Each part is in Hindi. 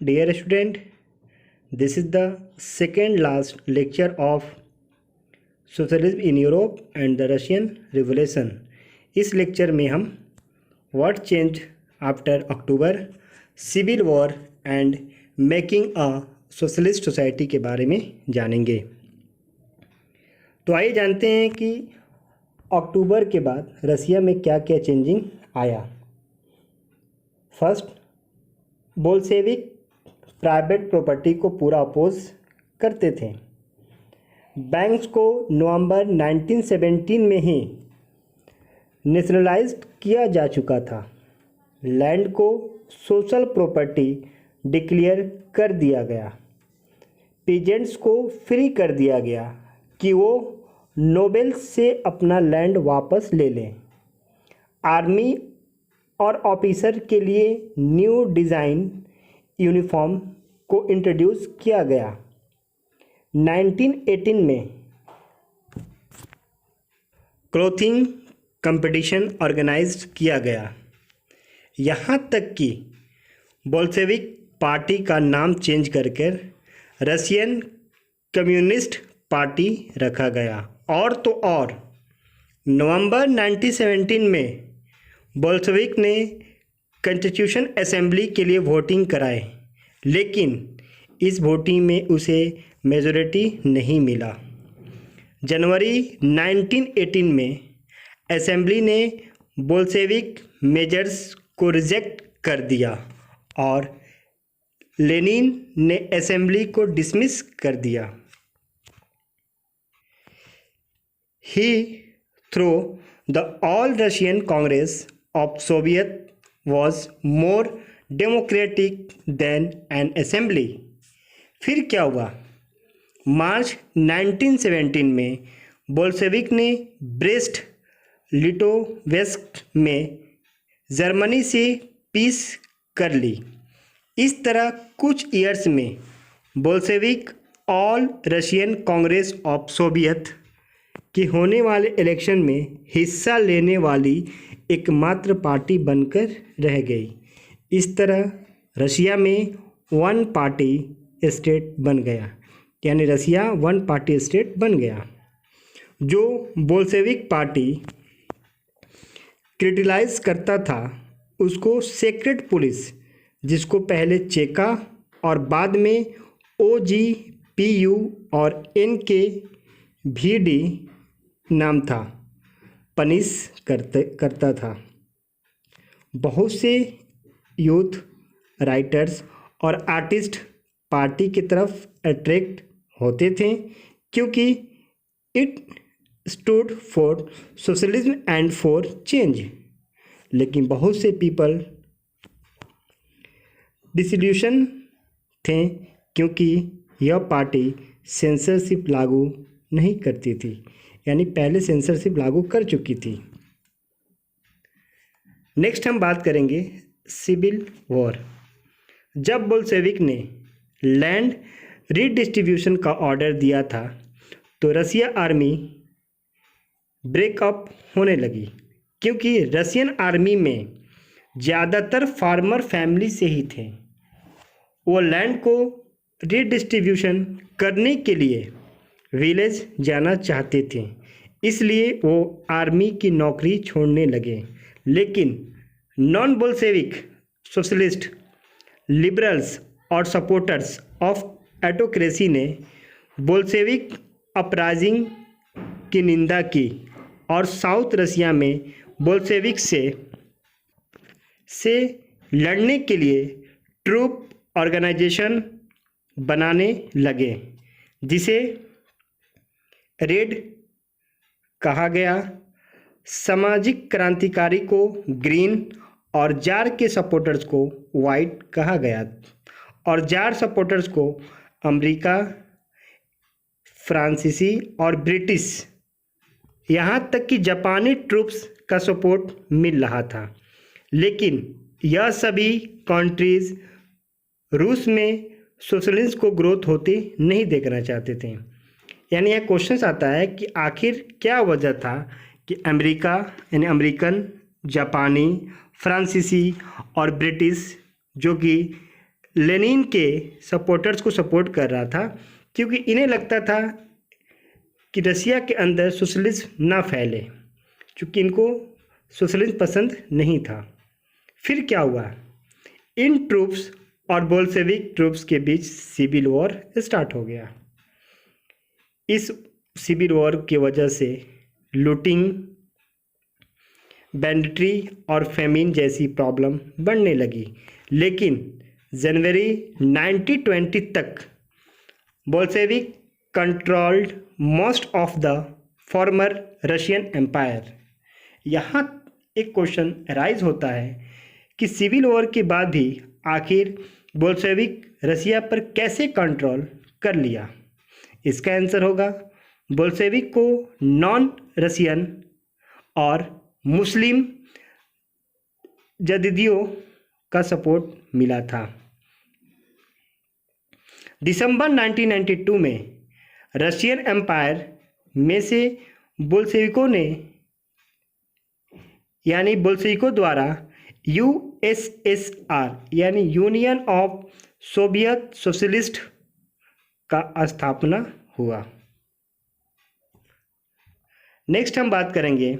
Dear student, this is the second last lecture of Socialism in Europe and the Russian Revolution. इस लेक्चर में हम What changed after October, Civil War and Making a Socialist Society के बारे में जानेंगे। तो आइए जानते हैं कि अक्टूबर के बाद रसिया में क्या क्या चेंजिंग आया। फर्स्ट, बोल्शेविक प्राइवेट प्रॉपर्टी को पूरा अपोज करते थे। बैंक्स को नवंबर 1917 में ही नेशनलाइज्ड किया जा चुका था। लैंड को सोशल प्रॉपर्टी डिक्लेयर कर दिया गया। पीजेंट्स को फ्री कर दिया गया कि वो नोबेल्स से अपना लैंड वापस ले लें। आर्मी और ऑफिसर के लिए न्यू डिज़ाइन यूनिफॉर्म को इंट्रोड्यूस किया गया। 1918 में क्लोथिंग कंपटीशन ऑर्गेनाइज किया गया। यहाँ तक कि बोल्शेविक पार्टी का नाम चेंज करके रशियन कम्युनिस्ट पार्टी रखा गया। और तो और नवंबर 1917 में बोल्शेविक ने कॉन्स्टिट्यूशन असेंबली के लिए वोटिंग कराए, लेकिन इस वोटिंग में उसे मेजॉरिटी नहीं मिला। जनवरी 1918 में असेंबली ने बोल्शेविक मेजर्स को रिजेक्ट कर दिया और लेनिन ने असेंबली को डिसमिस कर दिया। He through the all Russian congress of Soviet was more democratic than an assembly। फिर क्या हुआ? मार्च 1917 में बोल्शेविक ने ब्रेस्ट लिटोवेस्क में जर्मनी से पीस कर ली। इस तरह कुछ ईयर्स में Bolshevik all Russian Congress of Soviet के होने वाले इलेक्शन में हिस्सा लेने वाली एकमात्र पार्टी बनकर रह गई। इस तरह रशिया में वन पार्टी स्टेट बन गया, यानी रशिया वन पार्टी स्टेट बन गया। जो बोल्शेविक पार्टी क्रिटिसाइज करता था उसको सेक्रेट पुलिस, जिसको पहले चेका और बाद में OGPU और NKVD नाम था, पनिश करता था। बहुत से यूथ राइटर्स और आर्टिस्ट पार्टी की तरफ अट्रैक्ट होते थे क्योंकि it stood for socialism and for change. लेकिन बहुत से पीपल डिसल्यूशन थे क्योंकि यह पार्टी सेंसरशिप लागू नहीं करती थी, यानी पहले सेंसरशिप लागू कर चुकी थी। नेक्स्ट हम बात करेंगे सिविल वॉर। जब बोल्शेविक ने लैंड रीडिस्ट्रीब्यूशन का ऑर्डर दिया था तो रसिया आर्मी ब्रेकअप होने लगी, क्योंकि रशियन आर्मी में ज़्यादातर फार्मर फैमिली से ही थे। वो लैंड को रीडिस्ट्रीब्यूशन करने के लिए विलेज जाना चाहते थे, इसलिए वो आर्मी की नौकरी छोड़ने लगे। लेकिन नॉन बोल्शेविक सोशलिस्ट लिबरल्स और सपोर्टर्स ऑफ ऑटोक्रेसी ने बोल्शेविक अपराइजिंग की निंदा की और साउथ रशिया में बोल्शेविक से लड़ने के लिए ट्रूप ऑर्गेनाइजेशन बनाने लगे, जिसे रेड कहा गया। सामाजिक क्रांतिकारी को ग्रीन और जार के सपोर्टर्स को वाइट कहा गया, और जार सपोर्टर्स को अमेरिका, फ्रांसीसी और ब्रिटिश, यहाँ तक कि जापानी ट्रूप्स का सपोर्ट मिल रहा था। लेकिन यह सभी कंट्रीज रूस में सोशलिज्म को ग्रोथ होते नहीं देखना चाहते थे। यानी यह क्वेश्चन आता है कि आखिर क्या वजह था कि अमेरिका यानी अमेरिकन, जापानी, फ्रांसीसी और ब्रिटिश जो कि लेनिन के सपोर्टर्स को सपोर्ट कर रहा था, क्योंकि इन्हें लगता था कि रसिया के अंदर सोशलिज्म ना फैले, क्योंकि इनको सोशलिज्म पसंद नहीं था। फिर क्या हुआ, इन ट्रूप्स और बोल्शेविक ट्रूप्स के बीच सिविल वॉर स्टार्ट हो गया। इस सिविल वॉर की वजह से लूटिंग, बैंडिट्री और फेमिन जैसी प्रॉब्लम बढ़ने लगी। लेकिन जनवरी 1920 तक Bolshevik controlled most of the former Russian empire. यहाँ एक क्वेश्चन राइज होता है कि सिविल वॉर के बाद भी आखिर बोल्शेविक रसिया पर कैसे कंट्रोल कर लिया। इसका आंसर होगा, बोल्शेविक को नॉन रशियन और मुस्लिम जदीदियों का सपोर्ट मिला था। दिसंबर 1992 में रशियन एम्पायर में से बोल्शेविकों ने यानी बोल्शेविकों द्वारा यूएसएसआर यानी यूनियन ऑफ सोवियत सोशलिस्ट का स्थापना हुआ। नेक्स्ट हम बात करेंगे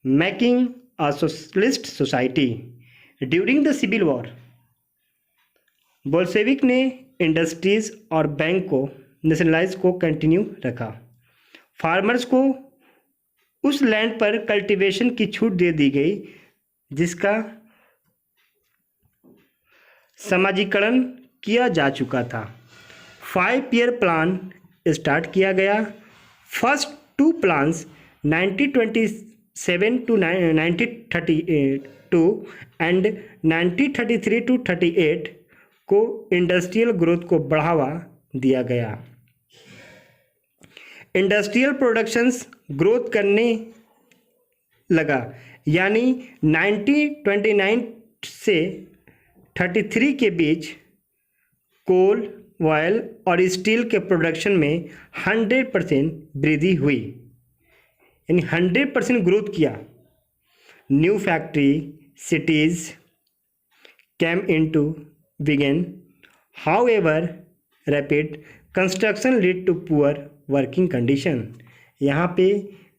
making a socialist society during the civil war. Bolshevik ने इंडस्ट्रीज और बैंक को नेशनलाइज को कंटिन्यू रखा। फार्मर्स को उस लैंड पर कल्टीवेशन की छूट दे दी गई जिसका समाजीकरण किया जा चुका था। 5 ईयर प्लान स्टार्ट किया गया। First 2 plans 1927 to 1932 and 1933 to 38 को इंडस्ट्रियल ग्रोथ को बढ़ावा दिया गया। इंडस्ट्रियल प्रोडक्शंस ग्रोथ करने लगा, यानी 1929 से 33 के बीच कोल, ऑयल और स्टील के प्रोडक्शन में 100% वृद्धि हुई, यानी 100% ग्रोथ किया। New factory cities came into began. However, rapid construction led to poor working condition. यहाँ पे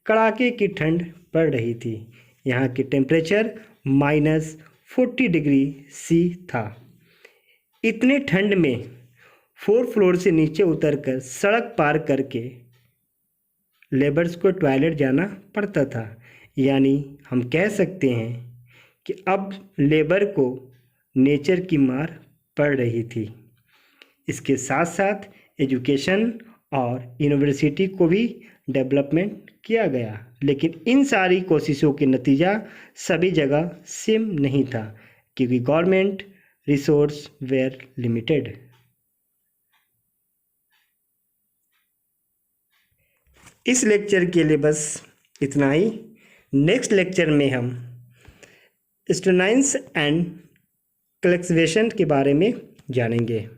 कड़ाके की ठंड पड़ रही थी। यहाँ की टेम्परेचर -40 डिग्री सी था। इतने ठंड में 4 फ्लोर से नीचे उतरकर सड़क पार करके लेबर्स को टॉयलेट जाना पड़ता था। यानी हम कह सकते हैं कि अब लेबर को नेचर की मार पड़ रही थी। इसके साथ साथ एजुकेशन और यूनिवर्सिटी को भी डेवलपमेंट किया गया, लेकिन इन सारी कोशिशों के नतीजा सभी जगह सेम नहीं था, क्योंकि गवर्नमेंट रिसोर्स वेर लिमिटेड। इस लेक्चर के लिए बस इतना ही। नेक्स्ट लेक्चर में हम स्टेनाइंस एंड कलेक्टिवेशन के बारे में जानेंगे।